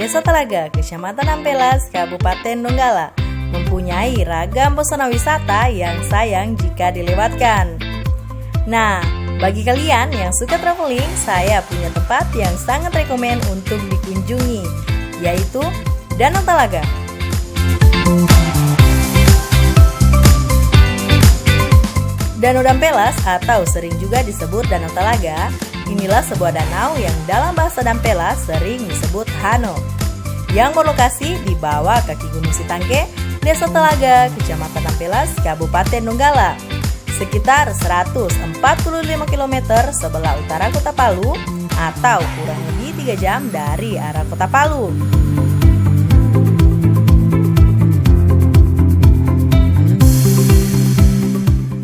Desa Talaga, Kecamatan Ampelas, Kabupaten Donggala, mempunyai ragam pesona wisata yang sayang jika dilewatkan. Nah, bagi kalian yang suka traveling, saya punya tempat yang sangat rekomen untuk dikunjungi, yaitu Danau Talaga. Danau Dampelas atau sering juga disebut Danau Talaga, inilah sebuah danau yang dalam bahasa Dampelas sering disebut Hano, yang berlokasi di bawah kaki Gunung Sitangke, Desa Talaga, Kecamatan Dampelas, Kabupaten Donggala, sekitar 145 km sebelah utara kota Palu atau kurang lebih 3 jam dari arah kota Palu.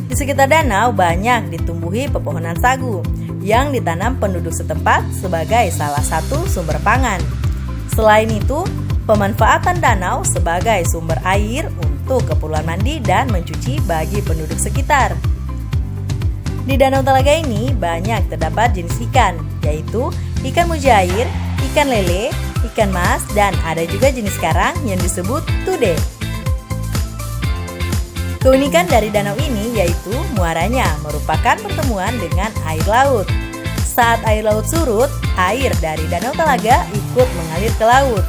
Di sekitar danau banyak ditumbuhi pepohonan sagu yang ditanam penduduk setempat sebagai salah satu sumber pangan. Selain itu, pemanfaatan danau sebagai sumber air untuk keperluan mandi dan mencuci bagi penduduk sekitar. Di Danau Talaga ini banyak terdapat jenis ikan, yaitu ikan mujair, ikan lele, ikan mas, dan ada juga jenis karang yang disebut tude. Keunikan dari danau ini yaitu muaranya merupakan pertemuan dengan air laut. Saat air laut surut, air dari Danau Talaga ikut mengalir ke laut.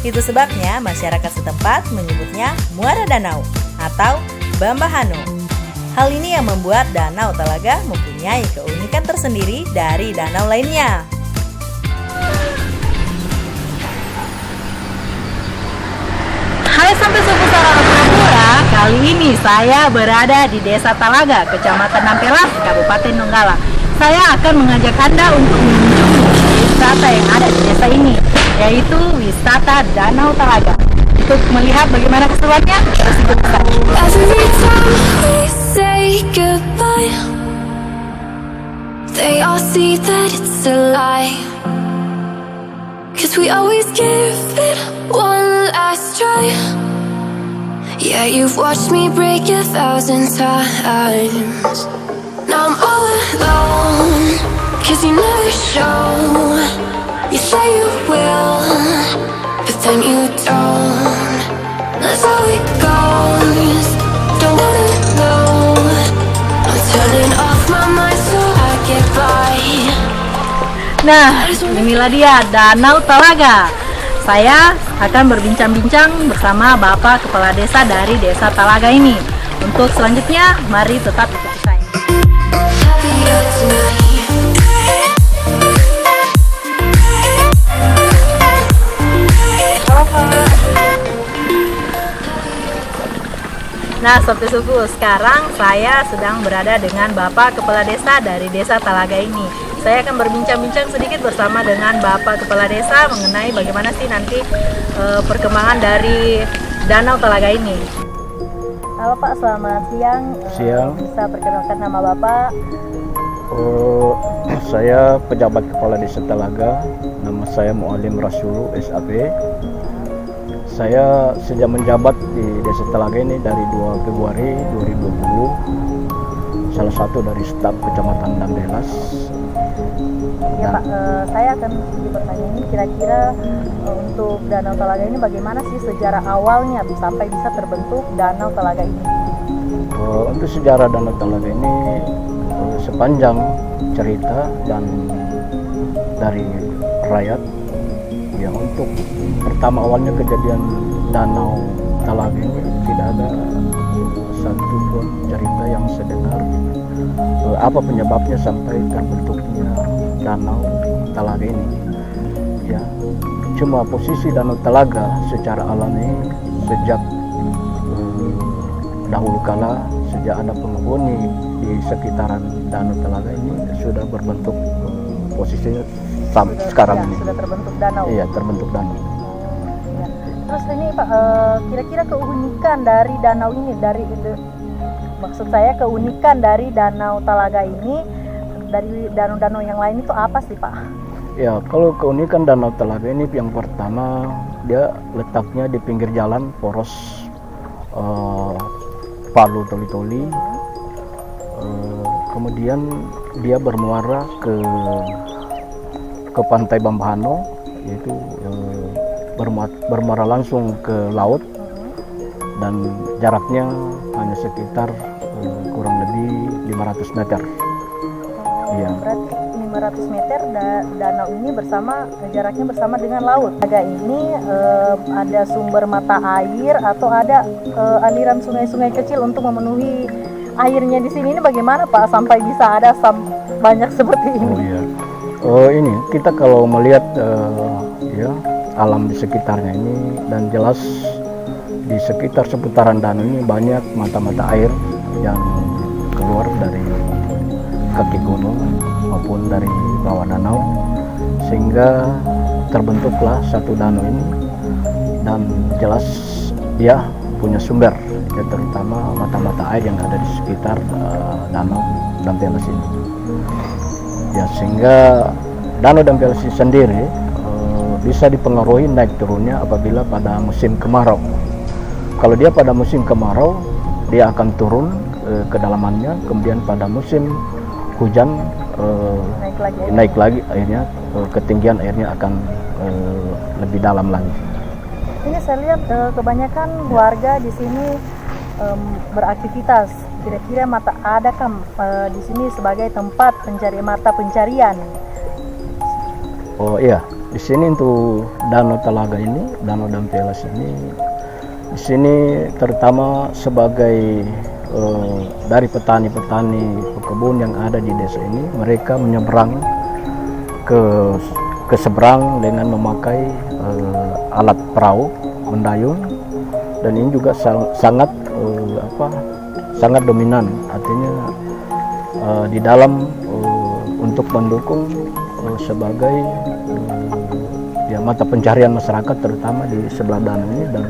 Itu sebabnya masyarakat setempat menyebutnya Muara Danau atau Bambahano. Hal ini yang membuat Danau Talaga mempunyai keunikan tersendiri dari danau lainnya. Hai sampai suku Pura, kali ini saya berada di Desa Talaga, Kecamatan Ampelas, Kabupaten Donggala. Saya akan mengajak Anda untuk mengunjungi wisata yang ada di desa ini, yaitu wisata Danau Talaga. Untuk melihat bagaimana keseruannya, terus ikut saya. Every time we say goodbye, they all see that it's a lie. 'Cause we always give it one last try. Yeah, you've watched me break 1,000 times. Now I'm all alone, 'cause you never show. You say you will, but then you don't. That's how it goes. Don't wanna know. I'm turning off my mind so I get by. Nah, inilah dia Danau Talaga. Saya akan berbincang-bincang bersama Bapak Kepala Desa dari Desa Talaga ini. Untuk selanjutnya, mari tetap ikuti saya. Happier tonight. Nah, Sobat Suku, sekarang saya sedang berada dengan Bapak Kepala Desa dari Desa Talaga ini. Saya akan berbincang-bincang sedikit bersama dengan Bapak Kepala Desa mengenai bagaimana sih nanti perkembangan dari Danau Talaga ini. Halo Pak, selamat siang. Siang. Bisa perkenalkan nama Bapak? Saya pejabat Kepala Desa Talaga. Nama saya Mualim Rasulu SAP. Saya sejak menjabat di Desa Talaga ini dari 2 Februari 2020. Salah satu dari staf Kecamatan Dampelas. Ya Pak, saya akan bertanya ini kira-kira untuk Danau Talaga ini bagaimana sih sejarah awalnya sampai bisa terbentuk Danau Talaga ini? Untuk sejarah Danau Talaga ini sepanjang cerita dan dari rakyat. Ya, untuk pertama awalnya kejadian Danau Talaga ini tidak ada satu pun cerita yang saya dengar apa penyebabnya sampai terbentuknya Danau Talaga ini. Ya, cuma posisi Danau Talaga secara alami sejak dahulu kala, sejak ada penghuni di sekitaran Danau Talaga ini sudah berbentuk posisinya sekarang ini. Sudah terbentuk danau. Iya, terbentuk danau. Ya. Terus ini Pak, kira-kira keunikan dari danau ini, maksud saya keunikan dari Danau Talaga ini dari danau-danau yang lain itu apa sih Pak? Ya, kalau keunikan Danau Talaga ini yang pertama dia letaknya di pinggir jalan poros Palu Toli-Toli. Kemudian dia bermuara ke Pantai Bambahano, yaitu bermuara langsung ke laut dan jaraknya hanya sekitar kurang lebih 500 meter. Iya. Berarti 500 meter danau ini jaraknya bersama dengan laut. Ada ini ada sumber mata air atau ada aliran sungai-sungai kecil untuk memenuhi airnya di sini. Ini bagaimana Pak sampai bisa ada banyak seperti ini? Oh iya. Ini kita kalau melihat ya alam di sekitarnya ini, dan jelas di sekitar seputaran danau ini banyak mata-mata air yang keluar dari kaki gunung maupun dari bawah danau, sehingga terbentuklah satu danau ini, dan jelas dia punya sumber ya, terutama mata-mata air yang ada di sekitar danau Dampelas ini ya, sehingga danau Dampelas sendiri bisa dipengaruhi naik turunnya apabila pada musim kemarau. Kalau dia pada musim kemarau, dia akan turun kedalamannya, kemudian pada musim hujan naik lagi airnya, ketinggian airnya akan lebih dalam lagi. Ini saya lihat kebanyakan warga di sini beraktivitas. Kira-kira adakah di sini sebagai tempat mata pencarian? Oh iya, di sini untuk Danau Talaga ini, Danau Dampelas ini, di sini terutama sebagai dari petani-petani pekebun yang ada di desa ini, mereka menyeberang ke seberang dengan memakai alat perahu mendayung, dan ini juga sangat dominan, artinya di dalam untuk mendukung sebagai ya mata pencarian masyarakat, terutama di sebelah danau ini. Dan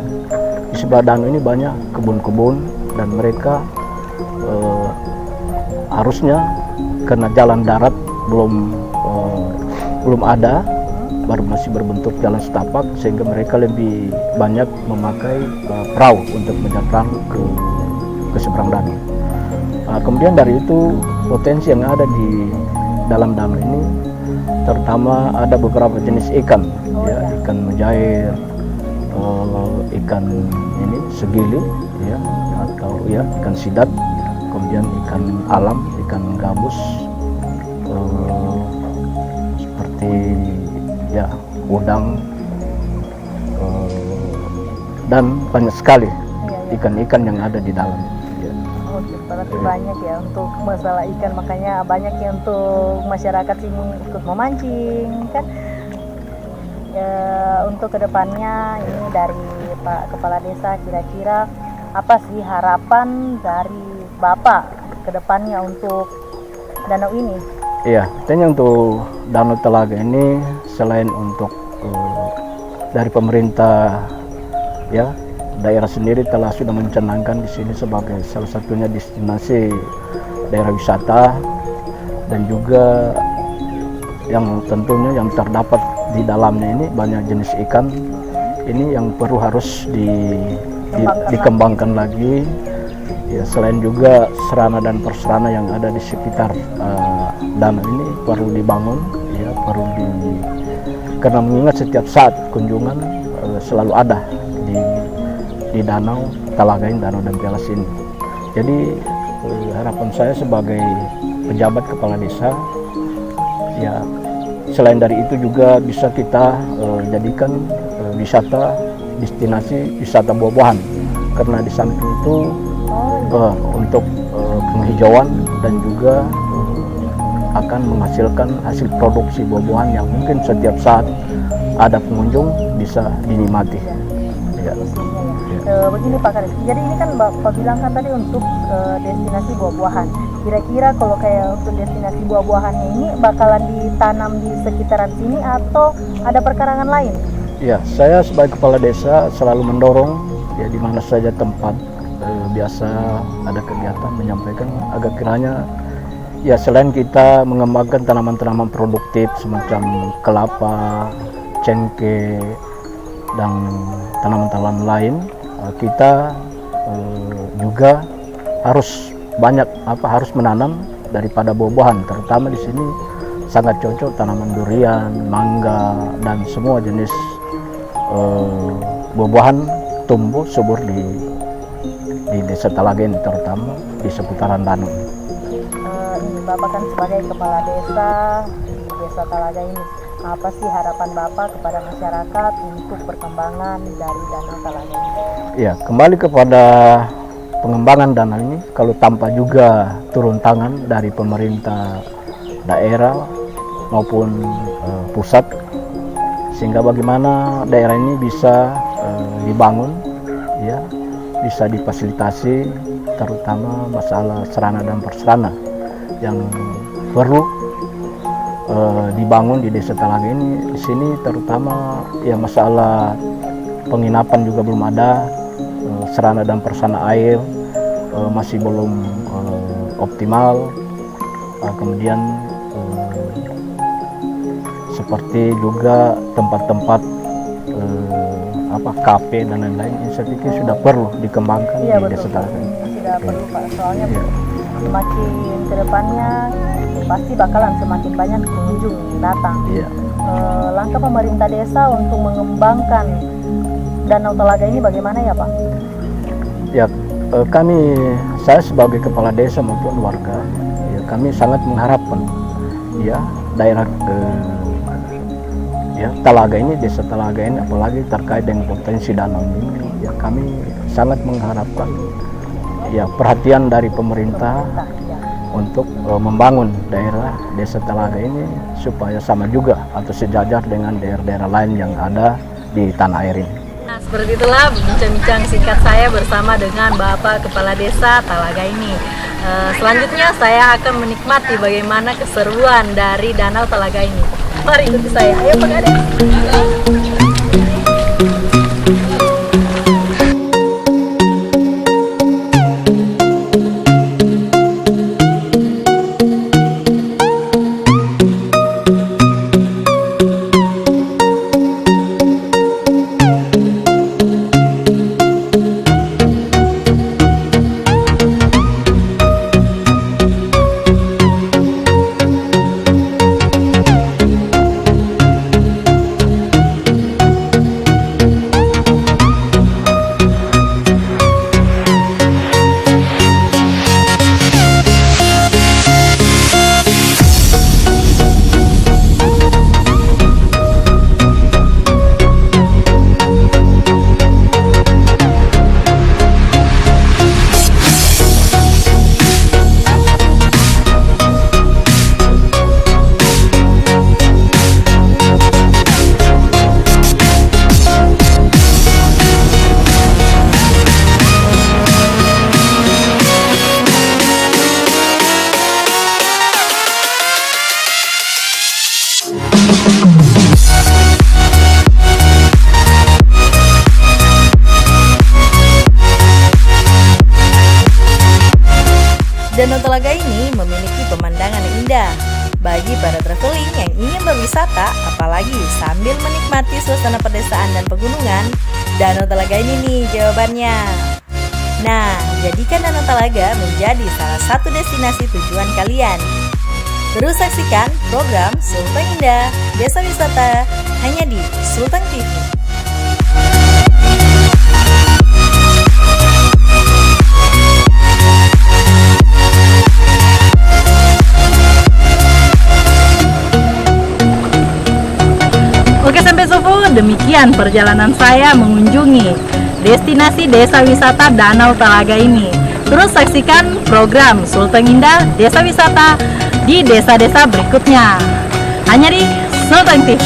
di sebelah danau ini banyak kebun-kebun, dan mereka harusnya karena jalan darat belum ada, baru masih berbentuk jalan setapak, sehingga mereka lebih banyak memakai perahu untuk menyeberang ke seberang danau. Kemudian dari itu, potensi yang ada di dalam danau ini terutama ada beberapa jenis ikan, ya, ikan mujair, ikan ini segili, ya, atau ya ikan sidat, kemudian ikan alam, ikan gabus, seperti ya udang, dan banyak sekali ikan-ikan yang ada di dalam. Ya. Berarti banyak ya untuk masalah ikan, makanya banyak yang untuk masyarakat sini ikut memancing kan. Ya, untuk kedepannya ini dari Pak Kepala Desa, kira-kira apa sih harapan dari Bapak kedepannya untuk danau ini? Iya, tentunya untuk Danau Talaga ini selain untuk dari pemerintah, ya, daerah sendiri sudah mencanangkan di sini sebagai salah satunya destinasi daerah wisata, dan juga yang tentunya yang terdapat di dalamnya ini banyak jenis ikan ini yang perlu harus dikembangkan lagi. Ya, selain juga sarana dan prasarana yang ada di sekitar danau ini perlu dibangun, ya, karena mengingat setiap saat kunjungan selalu ada di Danau Talaga ini, Danau Dampelas ini. Jadi harapan saya sebagai pejabat kepala desa, ya selain dari itu juga bisa kita jadikan destinasi wisata buah-buahan, karena di samping itu untuk penghijauan dan juga akan menghasilkan hasil produksi buah-buahan yang mungkin setiap saat ada pengunjung bisa dinikmati. Ya. Begini Pak Kades, jadi ini kan Bapak bilang kan tadi untuk destinasi buah-buahan. Kira-kira kalau kayak untuk destinasi buah-buahannya ini bakalan ditanam di sekitaran sini atau ada perkarangan lain? Ya, saya sebagai kepala desa selalu mendorong ya di mana saja tempat biasa ada kegiatan, menyampaikan agar kiranya ya selain kita mengembangkan tanaman-tanaman produktif semacam kelapa, cengkeh, dan tanaman-tanaman lain, kita juga harus harus menanam daripada buah-buahan. Terutama di sini sangat cocok tanaman durian, mangga, dan semua jenis buah-buahan tumbuh subur di Desa Talaga ini, terutama di seputaran danau. Ini Bapak kan sebagai kepala desa di Desa Talaga ini, apa sih harapan Bapak kepada masyarakat untuk perkembangan dari Danau Talaga ini? Ya, kembali kepada pengembangan danau ini, kalau tanpa juga turun tangan dari pemerintah daerah maupun pusat, sehingga bagaimana daerah ini bisa dibangun, ya, bisa difasilitasi, terutama masalah sarana dan prasarana yang perlu dibangun di Desa Talaga ini. Di sini terutama ya masalah penginapan juga belum ada, sarana dan prasarana air masih belum optimal, kemudian seperti juga tempat-tempat kafe dan lain-lain, saya pikir sudah perlu dikembangkan di Desa Talaga ini. Sudah perlu Pak, soalnya semakin kedepannya pasti bakalan semakin banyak pengunjung yang datang. Langkah pemerintah desa untuk mengembangkan Danau Talaga ini bagaimana ya Pak? Ya, saya sebagai kepala desa maupun warga, ya, kami sangat mengharapkan ya daerah Talaga ini, Desa Talaga ini, apalagi terkait dengan potensi danau ini, ya kami sangat mengharapkan ya perhatian dari pemerintah untuk membangun daerah Desa Talaga ini supaya sama juga atau sejajar dengan daerah-daerah lain yang ada di tanah air ini. Nah, seperti itulah bincang-bincang singkat saya bersama dengan Bapak Kepala Desa Talaga ini. Selanjutnya saya akan menikmati bagaimana keseruan dari Danau Talaga ini. Mari ikuti saya. Ayo Pak Kades. Danau Talaga ini memiliki pemandangan yang indah bagi para traveling yang ingin berwisata, apalagi sambil menikmati suasana pedesaan dan pegunungan. Danau Talaga ini nih jawabannya. Nah, jadikan Danau Talaga menjadi salah satu destinasi tujuan kalian. Terus saksikan program Sultan Indah Desa Wisata hanya di Sultan TV. Oke sampai subuh, demikian perjalanan saya mengunjungi destinasi desa wisata Danau Talaga ini. Terus saksikan program Sultan Indah Desa Wisata di desa-desa berikutnya. Hanya di Sultan TV.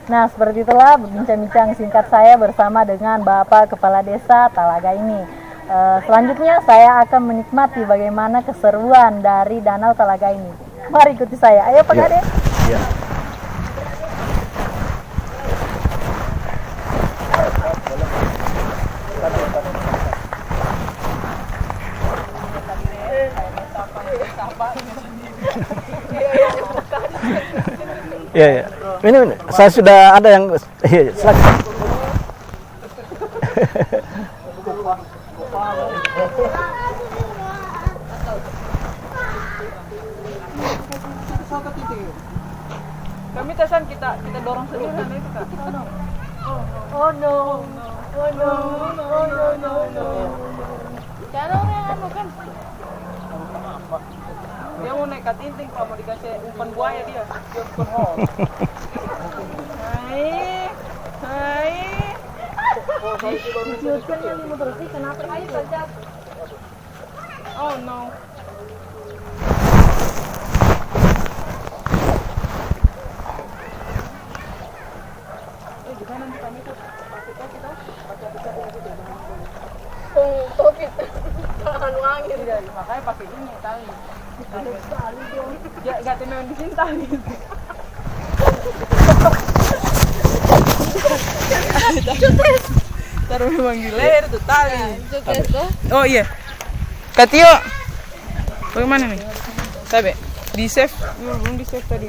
Nah, seperti itulah bincang-bincang singkat saya bersama dengan Bapak Kepala Desa Talaga ini. Selanjutnya saya akan menikmati bagaimana keseruan dari Danau Talaga ini. Mari ikuti saya. Ayo Pak Kade. Ya. Iya, ya. Ini saya sudah ada yang silakan. Kami tesan kita dorong sendiri nanti itu Kak. Oh no. Oh no. Oh no no no. Cara orang anu kan. Dia mau naik katinting, kalau mau dikasih umpan buaya dia umpan hol. Hai. Hai. Ciutkan yang di motor sih kenapa ayo saja. Oh no. Gimana nanti kami tuh pakai kita topik tahan angin jadi makanya pakai ini tali ya nggak temen di sini tali taruh memang gila itu tali oh iya Katio bagaimana nih sabe di save belum di save tadi